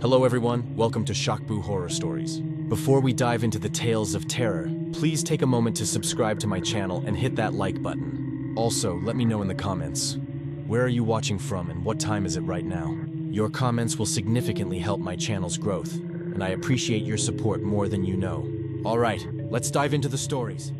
Hello everyone, welcome to Shockboo Horror Stories. Before we dive into the tales of terror, please take a moment to subscribe to my channel and hit that like button. Also, let me know in the comments, where are you watching from and what time is it right now? Your comments will significantly help my channel's growth, and I appreciate your support more than you know. Alright, let's dive into the stories.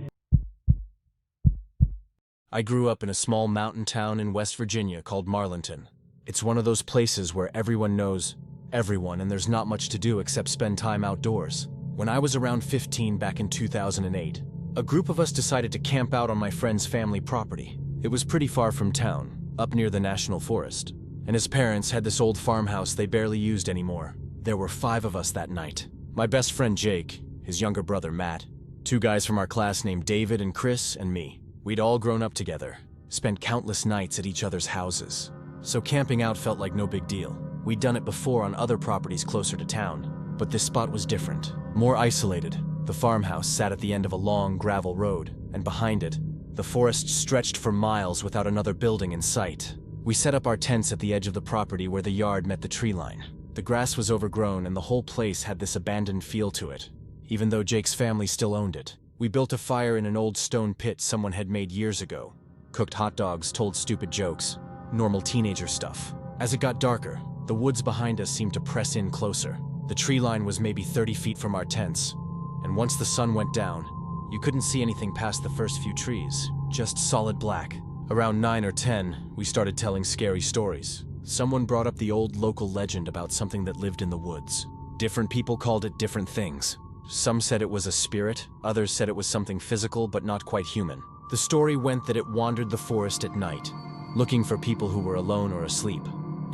I grew up in a small mountain town in West Virginia called Marlinton. It's one of those places where everyone knows everyone and there's not much to do except spend time outdoors. When I was around 15 back in 2008, a group of us decided to camp out on my friend's family property. It was pretty far from town, up near the National Forest, and his parents had this old farmhouse they barely used anymore. There were 5 of us that night. My best friend Jake, his younger brother Matt, 2 guys from our class named David and Chris, and me. We'd all grown up together, spent countless nights at each other's houses, so camping out felt like no big deal. We'd done it before on other properties closer to town, but this spot was different, more isolated. The farmhouse sat at the end of a long gravel road, and behind it, the forest stretched for miles without another building in sight. We set up our tents at the edge of the property where the yard met the tree line. The grass was overgrown and the whole place had this abandoned feel to it, even though Jake's family still owned it. We built a fire in an old stone pit someone had made years ago, cooked hot dogs, told stupid jokes, normal teenager stuff. As it got darker, the woods behind us seemed to press in closer. The tree line was maybe 30 feet from our tents, and once the sun went down, you couldn't see anything past the first few trees, just solid black. Around 9 or 10, we started telling scary stories. Someone brought up the old local legend about something that lived in the woods. Different people called it different things. Some said it was a spirit, others said it was something physical but not quite human. The story went that it wandered the forest at night, looking for people who were alone or asleep.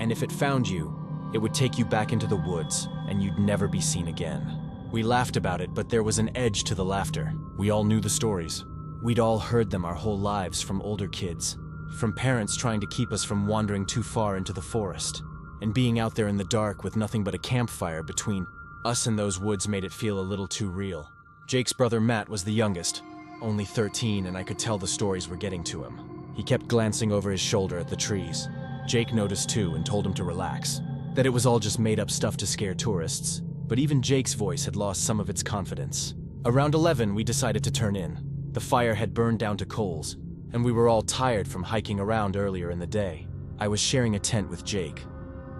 And if it found you, it would take you back into the woods, and you'd never be seen again. We laughed about it, but there was an edge to the laughter. We all knew the stories. We'd all heard them our whole lives from older kids, from parents trying to keep us from wandering too far into the forest. And being out there in the dark with nothing but a campfire between us and those woods made it feel a little too real. Jake's brother Matt was the youngest, only 13, and I could tell the stories were getting to him. He kept glancing over his shoulder at the trees. Jake noticed too and told him to relax, that it was all just made-up stuff to scare tourists. But even Jake's voice had lost some of its confidence. Around 11, we decided to turn in. The fire had burned down to coals, and we were all tired from hiking around earlier in the day. I was sharing a tent with Jake.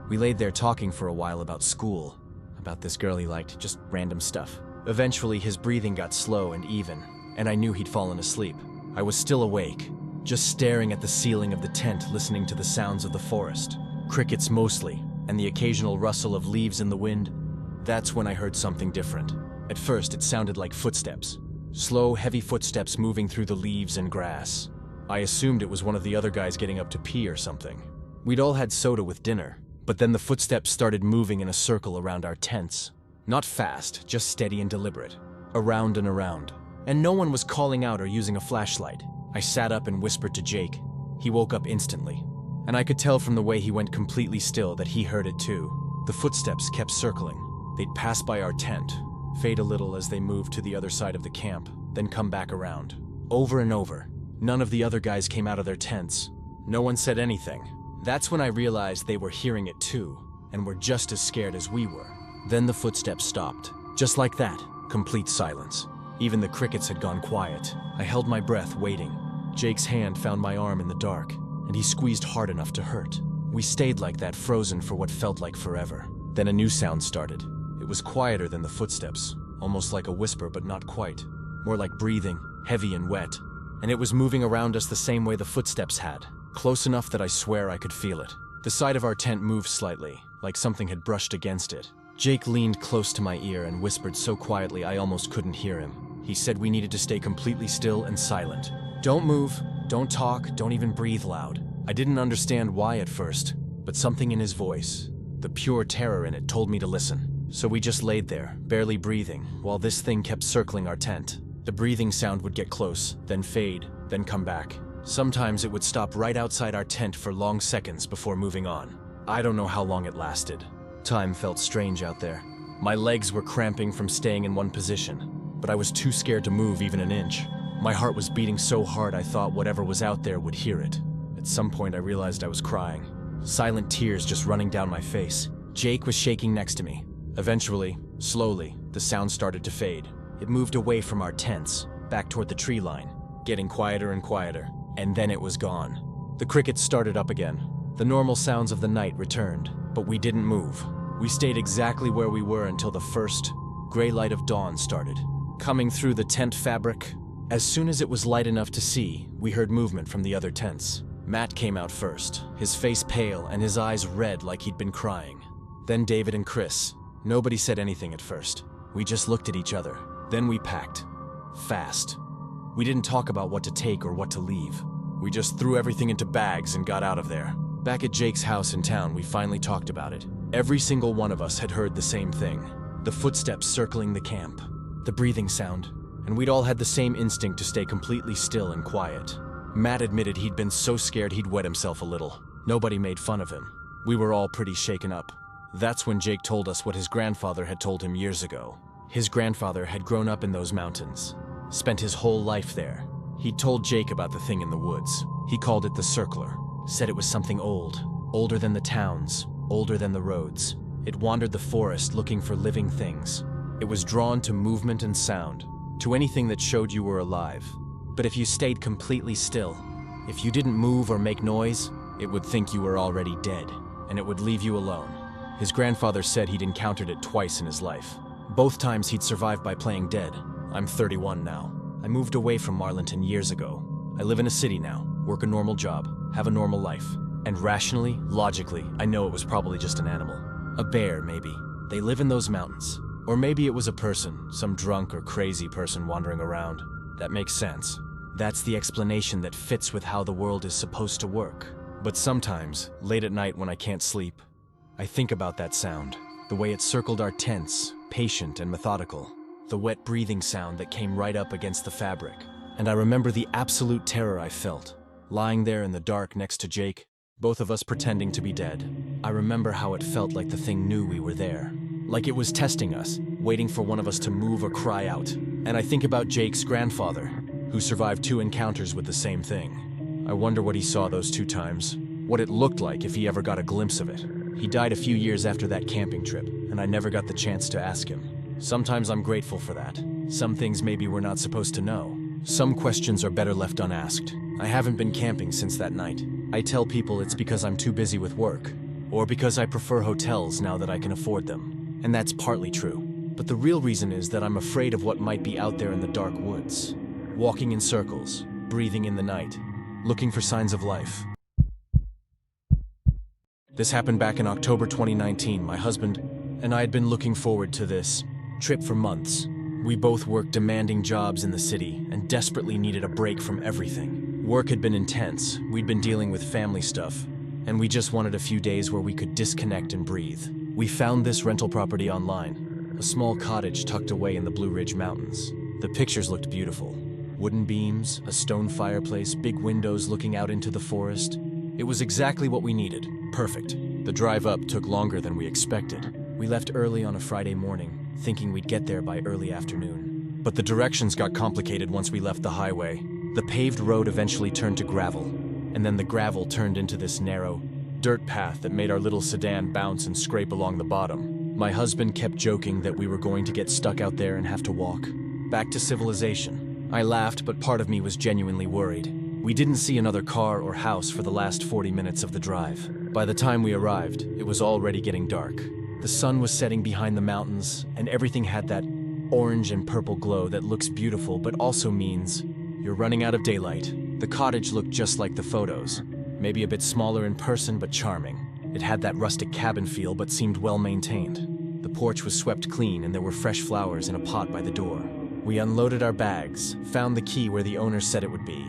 We laid there talking for a while about school, about this girl he liked, just random stuff. Eventually, his breathing got slow and even, and I knew he'd fallen asleep. I was still awake, just staring at the ceiling of the tent, listening to the sounds of the forest. Crickets mostly, and the occasional rustle of leaves in the wind. That's when I heard something different. At first, it sounded like footsteps. Slow, heavy footsteps moving through the leaves and grass. I assumed it was one of the other guys getting up to pee or something. We'd all had soda with dinner, but then the footsteps started moving in a circle around our tents. Not fast, just steady and deliberate. Around and around. And no one was calling out or using a flashlight. I sat up and whispered to Jake. He woke up instantly, and I could tell from the way he went completely still that he heard it too. The footsteps kept circling. They'd pass by our tent, fade a little as they moved to the other side of the camp, then come back around. Over and over. None of the other guys came out of their tents. No one said anything. That's when I realized they were hearing it too, and were just as scared as we were. Then the footsteps stopped. Just like that. Complete silence. Even the crickets had gone quiet. I held my breath, waiting. Jake's hand found my arm in the dark, and he squeezed hard enough to hurt. We stayed like that, frozen for what felt like forever. Then a new sound started. It was quieter than the footsteps, almost like a whisper, but not quite. More like breathing, heavy and wet. And it was moving around us the same way the footsteps had, close enough that I swear I could feel it. The side of our tent moved slightly, like something had brushed against it. Jake leaned close to my ear and whispered so quietly I almost couldn't hear him. He said we needed to stay completely still and silent. Don't move, don't talk, don't even breathe loud. I didn't understand why at first, but something in his voice, the pure terror in it, told me to listen. So we just laid there, barely breathing, while this thing kept circling our tent. The breathing sound would get close, then fade, then come back. Sometimes it would stop right outside our tent for long seconds before moving on. I don't know how long it lasted. Time felt strange out there. My legs were cramping from staying in one position, but I was too scared to move even an inch. My heart was beating so hard I thought whatever was out there would hear it. At some point I realized I was crying. Silent tears just running down my face. Jake was shaking next to me. Eventually, slowly, the sound started to fade. It moved away from our tents, back toward the tree line, getting quieter and quieter, and then it was gone. The crickets started up again. The normal sounds of the night returned, but we didn't move. We stayed exactly where we were until the first gray light of dawn started, coming through the tent fabric. As soon as it was light enough to see, we heard movement from the other tents. Matt came out first, his face pale and his eyes red like he'd been crying. Then David and Chris. Nobody said anything at first. We just looked at each other. Then we packed. Fast. We didn't talk about what to take or what to leave. We just threw everything into bags and got out of there. Back at Jake's house in town, we finally talked about it. Every single one of us had heard the same thing. The footsteps circling the camp. The breathing sound. And we'd all had the same instinct to stay completely still and quiet. Matt admitted he'd been so scared he'd wet himself a little. Nobody made fun of him. We were all pretty shaken up. That's when Jake told us what his grandfather had told him years ago. His grandfather had grown up in those mountains, spent his whole life there. He told Jake about the thing in the woods. He called it the circler, said it was something old, older than the towns, older than the roads. It wandered the forest looking for living things. It was drawn to movement and sound, to anything that showed you were alive. But if you stayed completely still, if you didn't move or make noise, it would think you were already dead, and it would leave you alone. His grandfather said he'd encountered it twice in his life. Both times he'd survived by playing dead. I'm 31 now. I moved away from Marlinton years ago. I live in a city now, work a normal job, have a normal life. And rationally, logically, I know it was probably just an animal. A bear, maybe. They live in those mountains. Or maybe it was a person, some drunk or crazy person wandering around. That makes sense. That's the explanation that fits with how the world is supposed to work. But sometimes, late at night when I can't sleep, I think about that sound, the way it circled our tents, patient and methodical, the wet breathing sound that came right up against the fabric. And I remember the absolute terror I felt, lying there in the dark next to Jake, both of us pretending to be dead. I remember how it felt like the thing knew we were there, like it was testing us, waiting for one of us to move or cry out. And I think about Jake's grandfather, who survived 2 encounters with the same thing. I wonder what he saw those 2 times, what it looked like if he ever got a glimpse of it. He died a few years after that camping trip, and I never got the chance to ask him. Sometimes I'm grateful for that. Some things maybe we're not supposed to know. Some questions are better left unasked. I haven't been camping since that night. I tell people it's because I'm too busy with work, or because I prefer hotels now that I can afford them. And that's partly true. But the real reason is that I'm afraid of what might be out there in the dark woods. Walking in circles, breathing in the night, looking for signs of life. This happened back in October 2019. My husband and I had been looking forward to this trip for months. We both worked demanding jobs in the city and desperately needed a break from everything. Work had been intense, we'd been dealing with family stuff, and we just wanted a few days where we could disconnect and breathe. We found this rental property online, a small cottage tucked away in the Blue Ridge Mountains. The pictures looked beautiful. Wooden beams, a stone fireplace, big windows looking out into the forest. It was exactly what we needed. Perfect. The drive up took longer than we expected. We left early on a Friday morning, thinking we'd get there by early afternoon. But the directions got complicated once we left the highway. The paved road eventually turned to gravel, and then the gravel turned into this narrow dirt path that made our little sedan bounce and scrape along the bottom. My husband kept joking that we were going to get stuck out there and have to walk back to civilization. I laughed, but part of me was genuinely worried. We didn't see another car or house for the last 40 minutes of the drive. By the time we arrived, it was already getting dark. The sun was setting behind the mountains, and everything had that orange and purple glow that looks beautiful but also means you're running out of daylight. The cottage looked just like the photos, maybe a bit smaller in person but charming. It had that rustic cabin feel but seemed well maintained. The porch was swept clean and there were fresh flowers in a pot by the door. We unloaded our bags, found the key where the owner said it would be,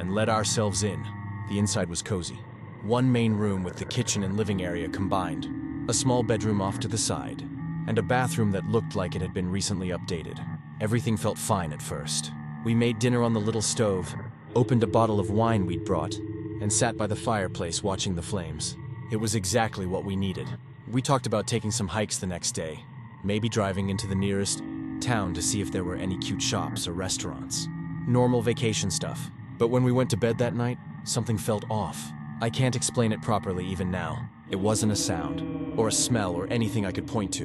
and let ourselves in. The inside was cozy. One main room with the kitchen and living area combined, a small bedroom off to the side, and a bathroom that looked like it had been recently updated. Everything felt fine at first. We made dinner on the little stove, opened a bottle of wine we'd brought, and sat by the fireplace watching the flames. It was exactly what we needed. We talked about taking some hikes the next day, maybe driving into the nearest town to see if there were any cute shops or restaurants. Normal vacation stuff. But when we went to bed that night, something felt off. I can't explain it properly even now. It wasn't a sound. or a smell, or anything I could point to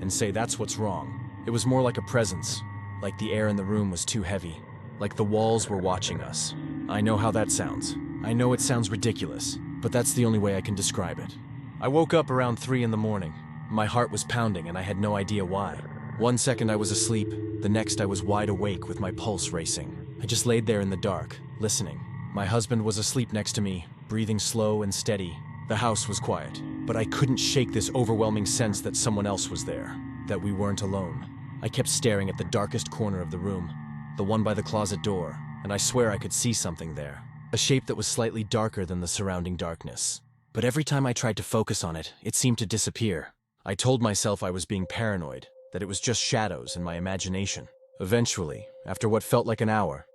and say that's what's wrong. It was more like a presence, like the air in the room was too heavy, like the walls were watching us. I know how that sounds. I know it sounds ridiculous, but that's the only way I can describe it. I woke up around 3 in the morning. My heart was pounding and I had no idea why. One second I was asleep, the next I was wide awake with my pulse racing. I just laid there in the dark, listening. My husband was asleep next to me, breathing slow and steady. The house was quiet, but I couldn't shake this overwhelming sense that someone else was there, that we weren't alone. I kept staring at the darkest corner of the room, the one by the closet door, and I swear I could see something there, a shape that was slightly darker than the surrounding darkness. But every time I tried to focus on it, it seemed to disappear. I told myself I was being paranoid, that it was just shadows in my imagination. Eventually, after what felt like an hour,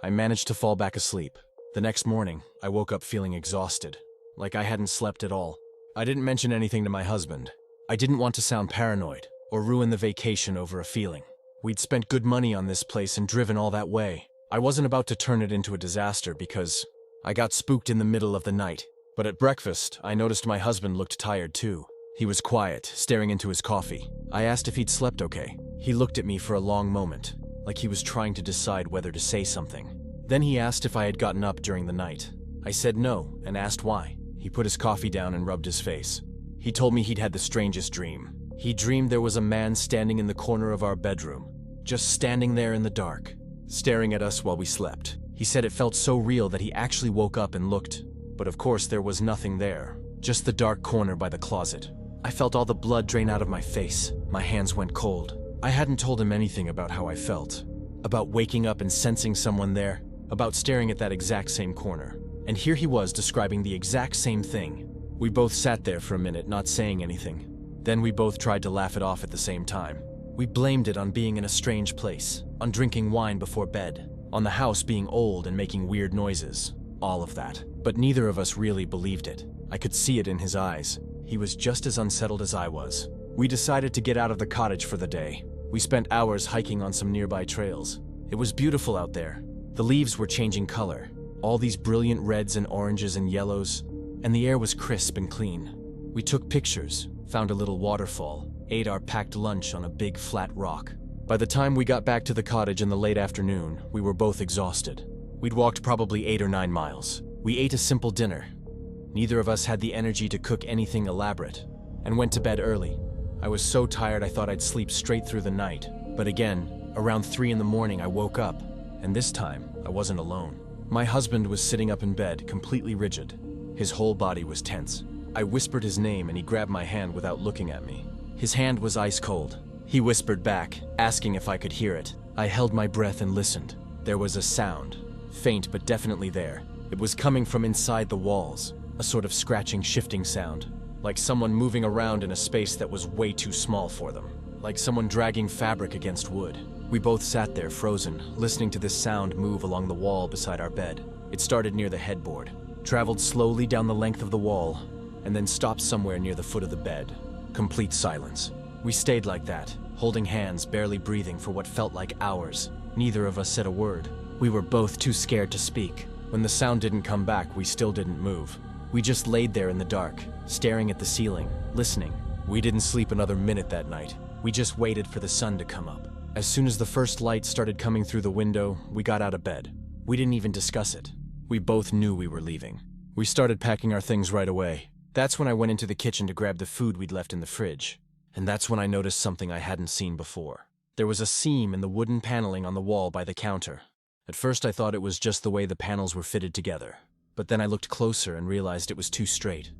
I managed to fall back asleep. The next morning, I woke up feeling exhausted, like I hadn't slept at all. I didn't mention anything to my husband. I didn't want to sound paranoid or ruin the vacation over a feeling. We'd spent good money on this place and driven all that way. I wasn't about to turn it into a disaster because I got spooked in the middle of the night. But at breakfast, I noticed my husband looked tired too. He was quiet, staring into his coffee. I asked if he'd slept okay. He looked at me for a long moment, like he was trying to decide whether to say something. Then he asked if I had gotten up during the night. I said no and asked why. He put his coffee down and rubbed his face. He told me he'd had the strangest dream. He dreamed there was a man standing in the corner of our bedroom, just standing there in the dark, staring at us while we slept. He said it felt so real that he actually woke up and looked, but of course there was nothing there, just the dark corner by the closet. I felt all the blood drain out of my face. My hands went cold. I hadn't told him anything about how I felt, about waking up and sensing someone there, about staring at that exact same corner. And here he was describing the exact same thing. We both sat there for a minute, not saying anything. Then we both tried to laugh it off at the same time. We blamed it on being in a strange place, on drinking wine before bed, on the house being old and making weird noises, all of that. But neither of us really believed it. I could see it in his eyes. He was just as unsettled as I was. We decided to get out of the cottage for the day. We spent hours hiking on some nearby trails. It was beautiful out there. The leaves were changing color, all these brilliant reds and oranges and yellows, and the air was crisp and clean. We took pictures, found a little waterfall, ate our packed lunch on a big flat rock. By the time we got back to the cottage in the late afternoon, we were both exhausted. We'd walked probably 8 or 9 miles. We ate a simple dinner. Neither of us had the energy to cook anything elaborate, and went to bed early. I was so tired I thought I'd sleep straight through the night. But again, around 3 in the morning I woke up, and this time I wasn't alone. My husband was sitting up in bed, completely rigid. His whole body was tense. I whispered his name and he grabbed my hand without looking at me. His hand was ice cold. He whispered back, asking if I could hear it. I held my breath and listened. There was a sound, faint but definitely there. It was coming from inside the walls, a sort of scratching, shifting sound, like someone moving around in a space that was way too small for them, like someone dragging fabric against wood. We both sat there frozen, listening to this sound move along the wall beside our bed. It started near the headboard, traveled slowly down the length of the wall, and then stopped somewhere near the foot of the bed. Complete silence. We stayed like that, holding hands, barely breathing for what felt like hours. Neither of us said a word. We were both too scared to speak. When the sound didn't come back, we still didn't move. We just laid there in the dark, staring at the ceiling, listening. We didn't sleep another minute that night. We just waited for the sun to come up. As soon as the first light started coming through the window, we got out of bed. We didn't even discuss it. We both knew we were leaving. We started packing our things right away. That's when I went into the kitchen to grab the food we'd left in the fridge. And that's when I noticed something I hadn't seen before. There was a seam in the wooden paneling on the wall by the counter. At first I thought it was just the way the panels were fitted together. But then I looked closer and realized it was too straight,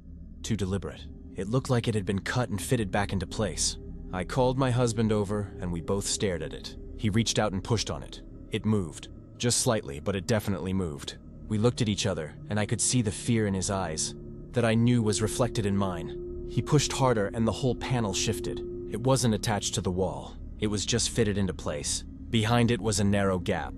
too deliberate. It looked like it had been cut and fitted back into place. I called my husband over and we both stared at it. He reached out and pushed on it. It moved. Just slightly, but it definitely moved. We looked at each other and I could see the fear in his eyes that I knew was reflected in mine. He pushed harder and the whole panel shifted. It wasn't attached to the wall. It was just fitted into place. Behind it was a narrow gap,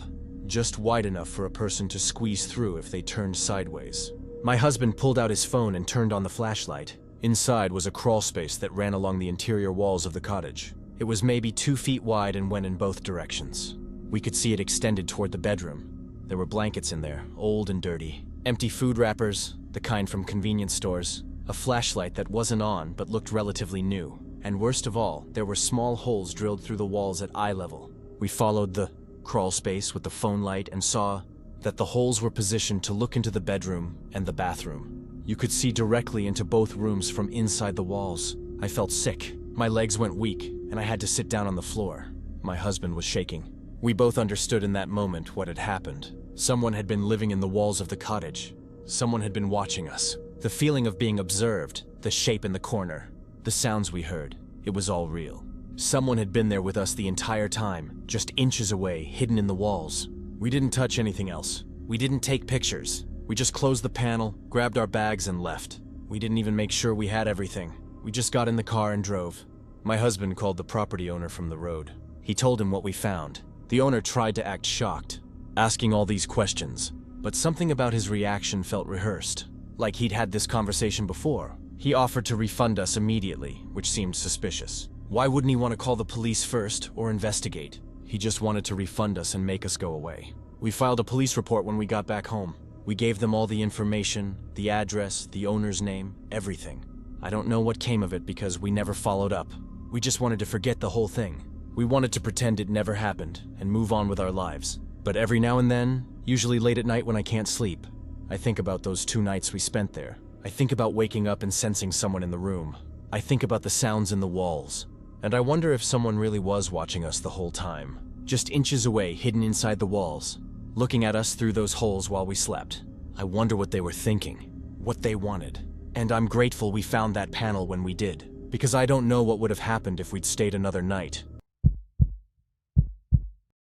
just wide enough for a person to squeeze through if they turned sideways. My husband pulled out his phone and turned on the flashlight. Inside was a crawl space that ran along the interior walls of the cottage. It was maybe 2 feet wide and went in both directions. We could see it extended toward the bedroom. There were blankets in there, old and dirty. Empty food wrappers, the kind from convenience stores. a flashlight that wasn't on but looked relatively new. And worst of all, there were small holes drilled through the walls at eye level. We followed the crawl space with the phone light and saw that the holes were positioned to look into the bedroom and the bathroom. You could see directly into both rooms from inside the walls. I felt sick. My legs went weak, and I had to sit down on the floor. My husband was shaking. We both understood in that moment what had happened. Someone had been living in the walls of the cottage. Someone had been watching us. The feeling of being observed, the shape in the corner, the sounds we heard, it was all real. Someone had been there with us the entire time, just inches away, hidden in the walls. We didn't touch anything else. We didn't take pictures. We just closed the panel, grabbed our bags, and left. We didn't even make sure we had everything. We just got in the car and drove. My husband called the property owner from the road. He told him what we found. The owner tried to act shocked, asking all these questions, but something about his reaction felt rehearsed, like he'd had this conversation before. He offered to refund us immediately, which seemed suspicious. Why wouldn't he want to call the police first or investigate? He just wanted to refund us and make us go away. We filed a police report when we got back home. We gave them all the information, the address, the owner's name, everything. I don't know what came of it because we never followed up. We just wanted to forget the whole thing. We wanted to pretend it never happened and move on with our lives. But every now and then, usually late at night when I can't sleep, I think about those 2 nights we spent there. I think about waking up and sensing someone in the room. I think about the sounds in the walls. And I wonder if someone really was watching us the whole time, just inches away, hidden inside the walls, looking at us through those holes while we slept. I wonder what they were thinking, what they wanted. And I'm grateful we found that panel when we did, because I don't know what would have happened if we'd stayed another night.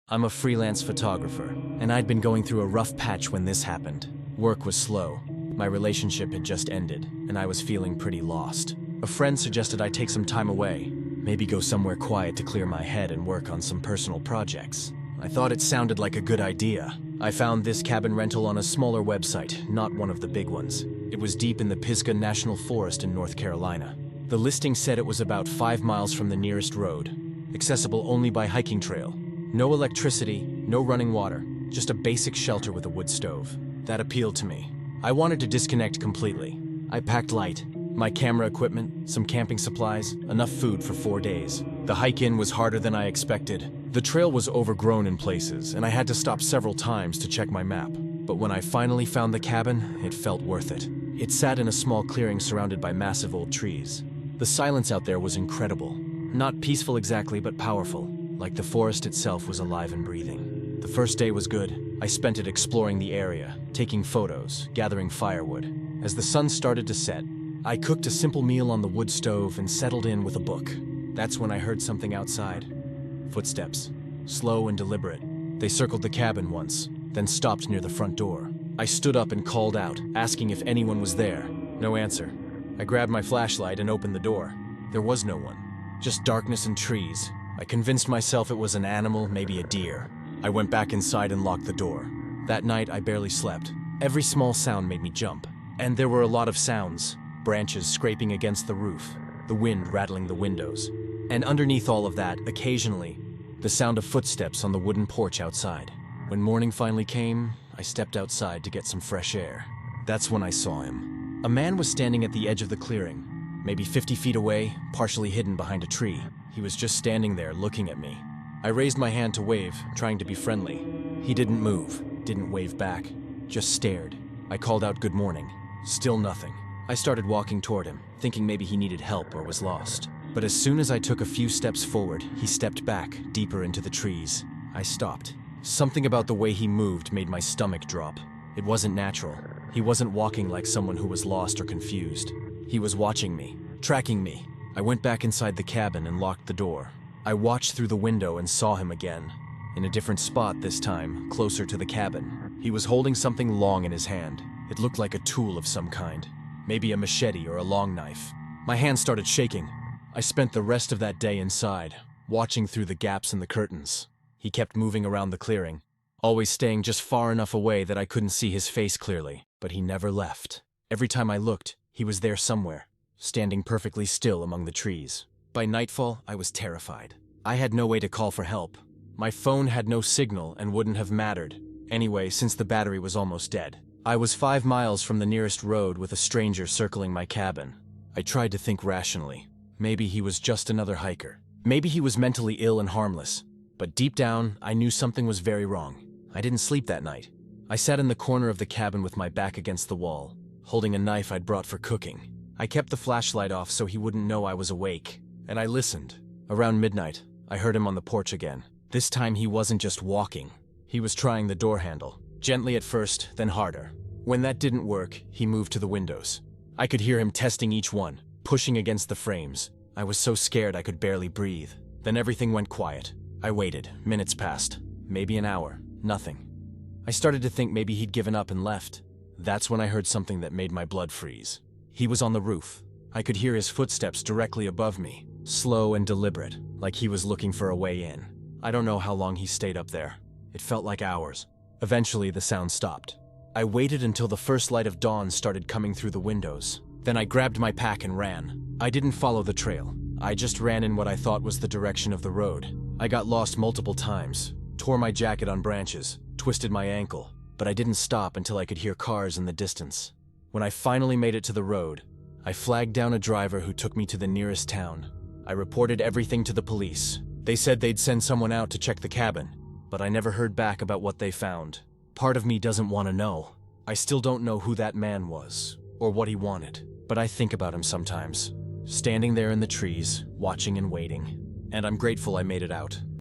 I'm a freelance photographer, and I'd been going through a rough patch when this happened. Work was slow. My relationship had just ended, and I was feeling pretty lost. A friend suggested I take some time away, maybe go somewhere quiet to clear my head and work on some personal projects. I thought it sounded like a good idea. I found this cabin rental on a smaller website, not one of the big ones. It was deep in the Pisgah National Forest in North Carolina. The listing said it was about 5 miles from the nearest road, accessible only by hiking trail. No electricity, no running water, just a basic shelter with a wood stove. That appealed to me. I wanted to disconnect completely. I packed light, my camera equipment, some camping supplies, enough food for 4 days. The hike in was harder than I expected. The trail was overgrown in places, and I had to stop several times to check my map. But when I finally found the cabin, it felt worth it. It sat in a small clearing surrounded by massive old trees. The silence out there was incredible. Not peaceful exactly, but powerful, like the forest itself was alive and breathing. The first day was good. I spent it exploring the area, taking photos, gathering firewood. As the sun started to set, I cooked a simple meal on the wood stove and settled in with a book. That's when I heard something outside. Footsteps, slow and deliberate. They circled the cabin once, then stopped near the front door. I stood up and called out, asking if anyone was there. No answer. I grabbed my flashlight and opened the door. There was no one, just darkness and trees. I convinced myself it was an animal, maybe a deer. I went back inside and locked the door. That night, I barely slept. Every small sound made me jump. And there were a lot of sounds. Branches scraping against the roof, the wind rattling the windows. And underneath all of that, occasionally, the sound of footsteps on the wooden porch outside. When morning finally came, I stepped outside to get some fresh air. That's when I saw him. A man was standing at the edge of the clearing, maybe 50 feet away, partially hidden behind a tree. He was just standing there looking at me. I raised my hand to wave, trying to be friendly. He didn't move, didn't wave back, just stared. I called out good morning. Still nothing. I started walking toward him, thinking maybe he needed help or was lost. But as soon as I took a few steps forward, he stepped back, deeper into the trees. I stopped. Something about the way he moved made my stomach drop. It wasn't natural. He wasn't walking like someone who was lost or confused. He was watching me, tracking me. I went back inside the cabin and locked the door. I watched through the window and saw him again. In a different spot this time, closer to the cabin. He was holding something long in his hand. It looked like a tool of some kind. Maybe a machete or a long knife. My hand started shaking. I spent the rest of that day inside, watching through the gaps in the curtains. He kept moving around the clearing, always staying just far enough away that I couldn't see his face clearly, but he never left. Every time I looked, he was there somewhere, standing perfectly still among the trees. By nightfall, I was terrified. I had no way to call for help. My phone had no signal and wouldn't have mattered. Anyway, since the battery was almost dead, I was 5 miles from the nearest road with a stranger circling my cabin. I tried to think rationally. Maybe he was just another hiker. Maybe he was mentally ill and harmless. But deep down, I knew something was very wrong. I didn't sleep that night. I sat in the corner of the cabin with my back against the wall, holding a knife I'd brought for cooking. I kept the flashlight off so he wouldn't know I was awake, and I listened. Around midnight, I heard him on the porch again. This time he wasn't just walking. He was trying the door handle, gently at first, then harder. When that didn't work, he moved to the windows. I could hear him testing each one, pushing against the frames. I was so scared I could barely breathe. Then everything went quiet. I waited. Minutes passed. Maybe an hour. Nothing. I started to think maybe he'd given up and left. That's when I heard something that made my blood freeze. He was on the roof. I could hear his footsteps directly above me, slow and deliberate, like he was looking for a way in. I don't know how long he stayed up there. It felt like hours. Eventually, the sound stopped. I waited until the first light of dawn started coming through the windows. Then I grabbed my pack and ran. I didn't follow the trail. I just ran in what I thought was the direction of the road. I got lost multiple times, tore my jacket on branches, twisted my ankle, but I didn't stop until I could hear cars in the distance. When I finally made it to the road, I flagged down a driver who took me to the nearest town. I reported everything to the police. They said they'd send someone out to check the cabin, but I never heard back about what they found. Part of me doesn't want to know. I still don't know who that man was, or what he wanted, but I think about him sometimes, standing there in the trees, watching and waiting, and I'm grateful I made it out.